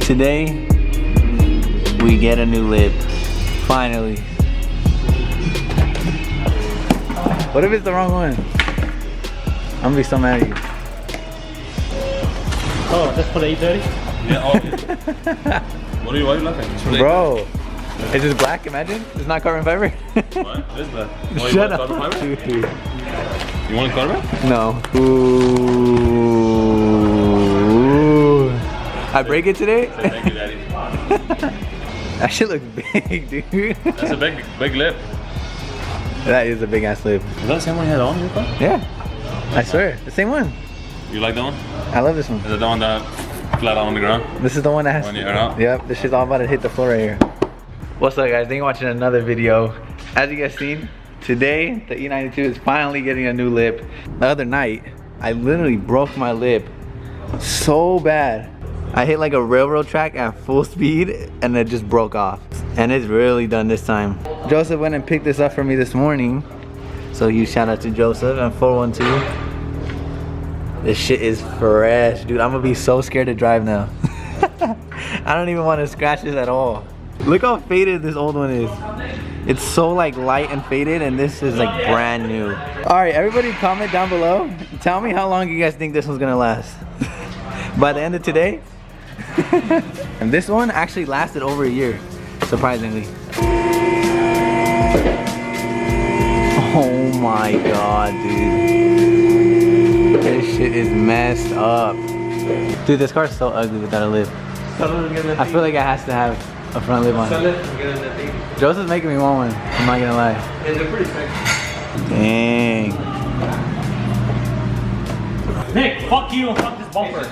Today, we get a new lip. Finally. What if it's the wrong one? I'm gonna be so mad at you. Oh, just for the 830? Yeah, oh. Why are you laughing? Bro, it's just black, imagine? It's not carbon fiber? What? It is black. Oh, Shut you up. want carbon fiber? You want carbon? No. Ooh. I break it today? Say thank you, daddy. That shit looks big, dude. That's a big lip. That is a big ass lip. Is that the same one you had on your car? Yeah. I swear, the same one. You like that one? I love this one. Is it the one that flat out on the ground? This is the one that has. When you air out? Yep, this shit's all about to hit the floor right here. What's up, guys? Thank you for watching another video. As you guys seen, today the E92 is finally getting a new lip. The other night, I literally broke my lip so bad. I hit like a railroad track at full speed and it just broke off. And it's really done this time. Joseph went and picked this up for me this morning. So huge shout out to Joseph and 412. This shit is fresh, dude. I'm gonna be so scared to drive now. I don't even want to scratch this at all. Look how faded this old one is. It's so like light and faded, and this is like brand new. All right, everybody comment down below. Tell me how long you guys think this one's gonna last. By the end of today. And this one actually lasted over a year, surprisingly. Oh my god, dude. This shit is messed up. Dude, this car's so ugly without a lip. I feel like it has to have a front lip on it. Joseph's making me want one, I'm not gonna lie. Yeah, they're pretty sexy. Dang. Nick, fuck you and fuck this bumper.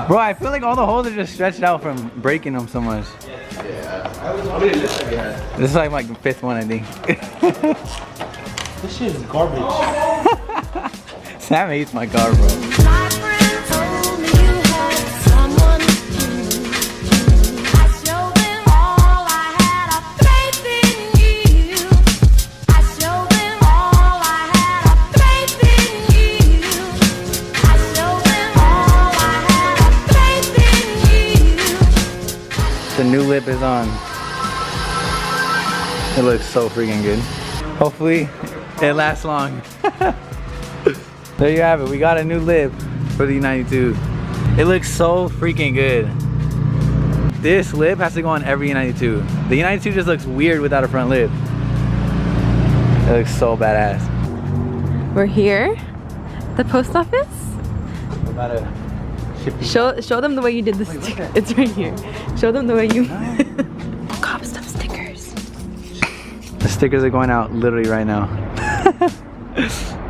Bro, I feel like all the holes are just stretched out from breaking them so much. Yeah. How many lips have you had? This is like my fifth one, I think. This shit is garbage. Sam hates my car, bro. The new lip is on. It looks so freaking good. Hopefully it lasts long. There you have it. We got a new lip for the E92. It looks so freaking good. This lip has to go on every E92. The E92 just looks weird without a front lip. It looks so badass. We're here, the post office. We're about to ship these. Show them the way you did this. It's right here. Show them the way you. Cop stuff stickers. The stickers are going out literally right now.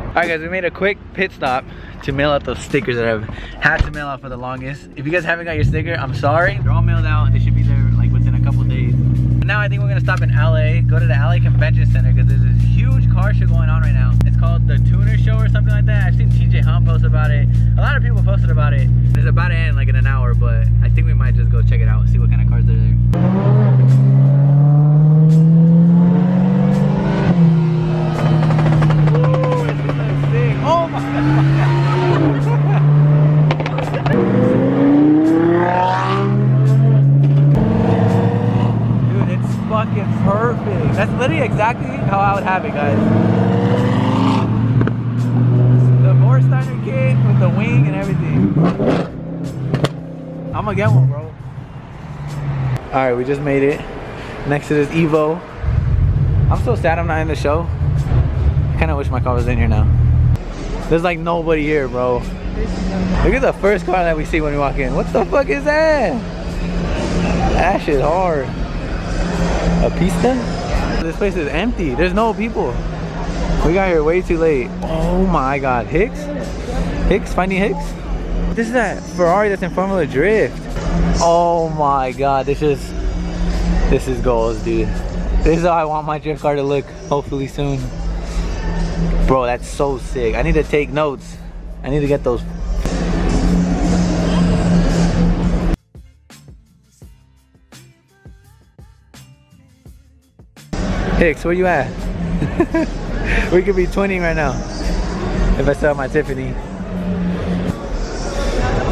Alright guys, we made a quick pit stop to mail out those stickers that I've had to mail out for the longest. If you guys haven't got your sticker, I'm sorry. They're all mailed out and they should be there like within a couple days. But now I think we're gonna stop in LA, go to the LA Convention Center because there's this huge car show going on right now. It's called the Tuner Show or something like that. I've seen TJ Hunt post about it. A lot of people posted about it. It's about to end like in an hour, but I think we might just go check it out and see what kind of cars are there. Oh my god. Dude, it's fucking perfect. That's literally exactly how I would have it, guys. The Vorsteiner kit with the wing and everything. I'm gonna get one, bro. Alright, we just made it. Next to this Evo. I'm so sad I'm not in the show. I kinda wish my car was in here now. There's like nobody here, bro. Look at the first car that we see when we walk in. What the fuck is that? That shit's hard. A Pista? This place is empty. There's no people. We got here way too late. Oh my god. Hicks? Hicks? Finding Hicks? This is that Ferrari that's in Formula Drift. Oh my god. This is goals, dude. This is how I want my drift car to look. Hopefully soon. Bro, that's so sick. I need to take notes. I need to get those. Hicks, where you at? We could be twinning right now if I sell my Tiffany.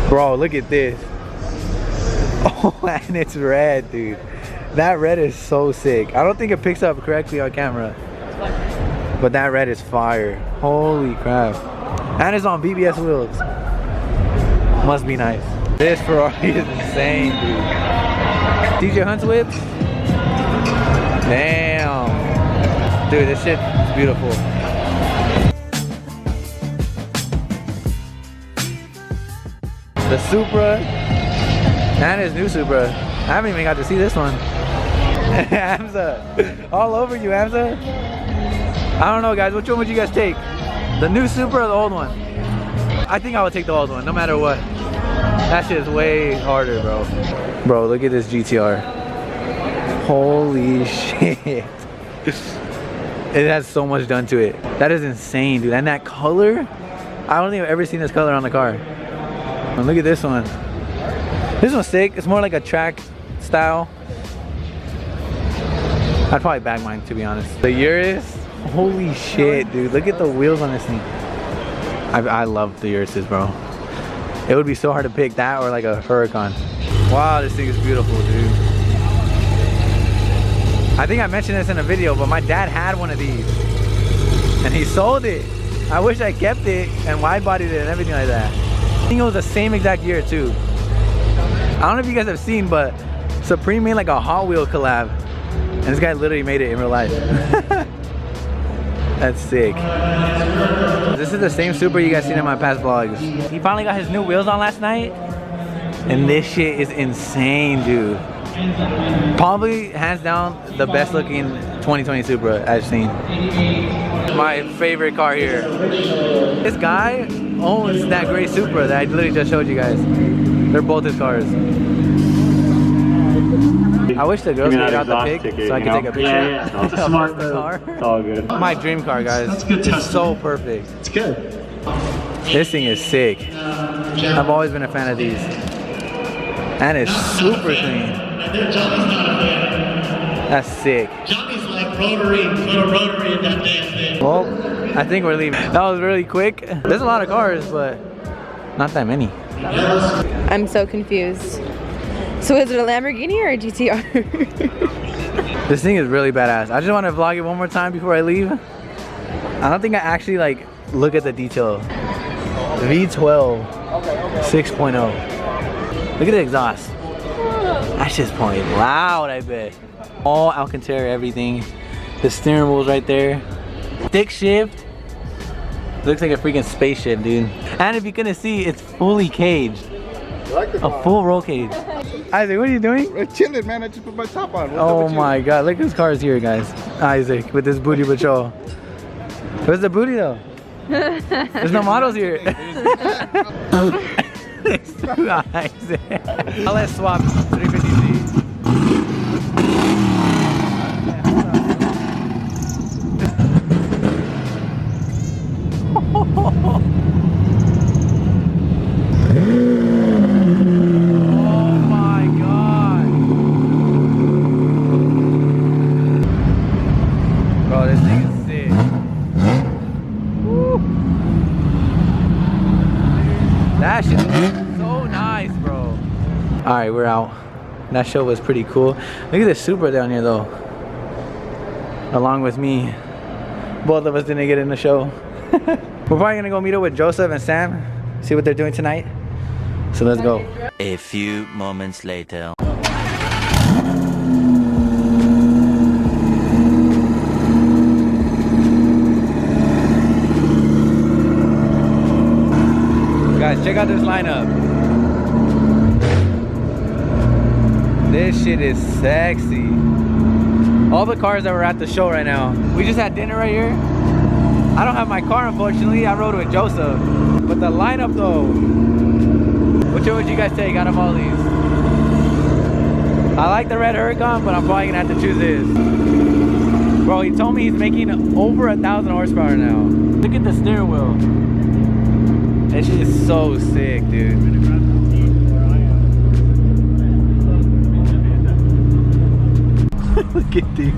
Bro, look at this. Oh, and it's red, dude. That red is so sick. I don't think it picks up correctly on camera, but that red is fire. Holy crap. And it's on BBS wheels. Must be nice. This Ferrari is insane, dude. DJ Hunt's whips. Damn. Dude, this shit is beautiful. The Supra. And his new Supra. I haven't even got to see this one. Hamza. All over you, Hamza. I don't know, guys. Which one would you guys take? The new Supra or the old one? I think I would take the old one, no matter what. That shit is way harder, bro. Bro, look at this GTR. Holy shit. It has so much done to it. That is insane, dude. And that color, I don't think I've ever seen this color on the car. And look at this one. This one's sick. It's more like a track style. I'd probably bag mine, to be honest. The Urus, holy shit, dude. Look at the wheels on this thing. I love the Uruses, bro. It would be so hard to pick that or like a Huracan. Wow, this thing is beautiful, dude. I think I mentioned this in a video, but my dad had one of these and he sold it. I wish I kept it and wide bodied it and everything like that. I think it was the same exact year too. I don't know if you guys have seen, but Supreme made like a Hot Wheel collab and this guy literally made it in real life. That's sick. This is the same Supra you guys seen in my past vlogs. He finally got his new wheels on last night and this shit is insane, dude. Probably hands down the best looking 2020 Supra I've seen. My favorite car here. This guy owns that gray Supra that I literally just showed you guys. They're both his cars. I wish the girls could get out the pic so I could take a picture. Yeah. It's a smart the car. It's all good. My dream car, guys. That's good. It's so perfect. It's good. This thing is sick. I've always been a fan of these. And it's super clean. That's sick. Johnny's like rotary, little rotary in that damn thing. Well, I think we're leaving. That was really quick. There's a lot of cars, but not that many. I'm so confused. So is it a Lamborghini or a GTR? This thing is really badass. I just want to vlog it one more time before I leave. I don't think I actually like look at the detail. V12 6.0. Look at the exhaust. That's just probably loud, I bet. All Alcantara, everything. The steering wheel's right there. Stick shift. Looks like a freaking spaceship, dude. And if you couldn't see, it's fully caged. A full roll cage. Isaac, what are you doing? We're chilling, man. I just put my top on. Oh my god, look whose car is here, guys. Isaac with this booty patrol. Where's the booty though? There's no models here. Isaac. Let's swap 350Z. That shit looks so nice, bro. Alright, we're out. That show was pretty cool. Look at this Supra down here though. Along with me. Both of us didn't get in the show. We're probably gonna go meet up with Joseph and Sam. See what they're doing tonight. So let's go. A few moments later. Guys, check out this lineup. This shit is sexy. All the cars that were at the show right now. We just had dinner right here. I don't have my car, unfortunately. I rode with Joseph. But the lineup though. Which one would you guys take out of all these? I like the red Huracan, but I'm probably gonna have to choose this. Bro, he told me he's making over 1,000 horsepower now. Look at the steering wheel. That shit is so sick, dude. Look at these.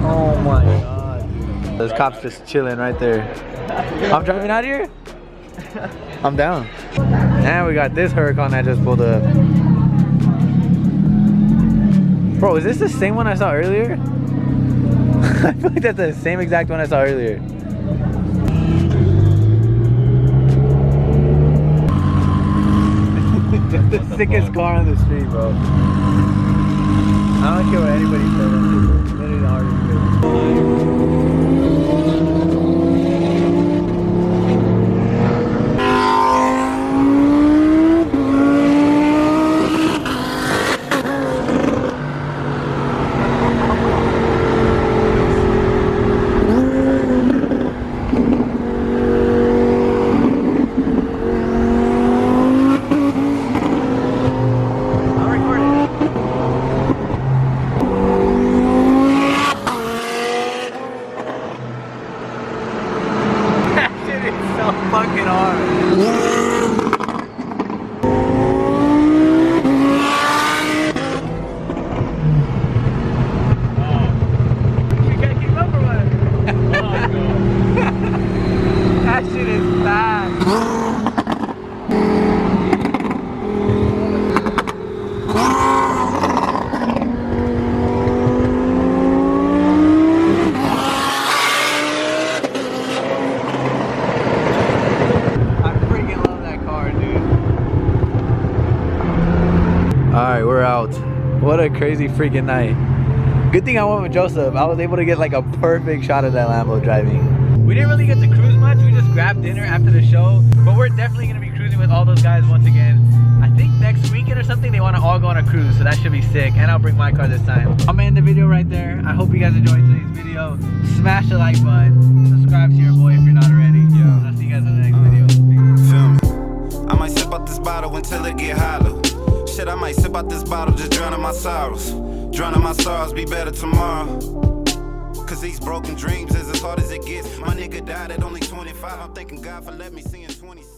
Oh my god. Those cops just chilling right there. I'm driving out here? I'm down. And we got this Huracan that just pulled up. Bro, is this the same one I saw earlier? I feel like that's the same exact one I saw earlier. Just the sickest car on the street, bro. I don't care what anybody says. It's literally the hardest thing. Fucking hard. You can't keep up or what? That shit is bad. Alright, we're out. What a crazy freaking night. Good thing I went with Joseph. I was able to get like a perfect shot of that Lambo driving. We didn't really get to cruise much. We just grabbed dinner after the show. But we're definitely going to be cruising with all those guys once again. I think next weekend or something they want to all go on a cruise. So that should be sick. And I'll bring my car this time. I'm going to end the video right there. I hope you guys enjoyed today's video. Smash the like button. Subscribe to your boy if you're not already. I'll see you guys in the next video. Feel me? I might sip out this bottle until it get hollow. Shit, I might sip out this bottle, just drowning my sorrows. Drowning my sorrows, be better tomorrow. Cause these broken dreams is as hard as it gets. My nigga died at only 25. I'm thanking God for letting me see in 26.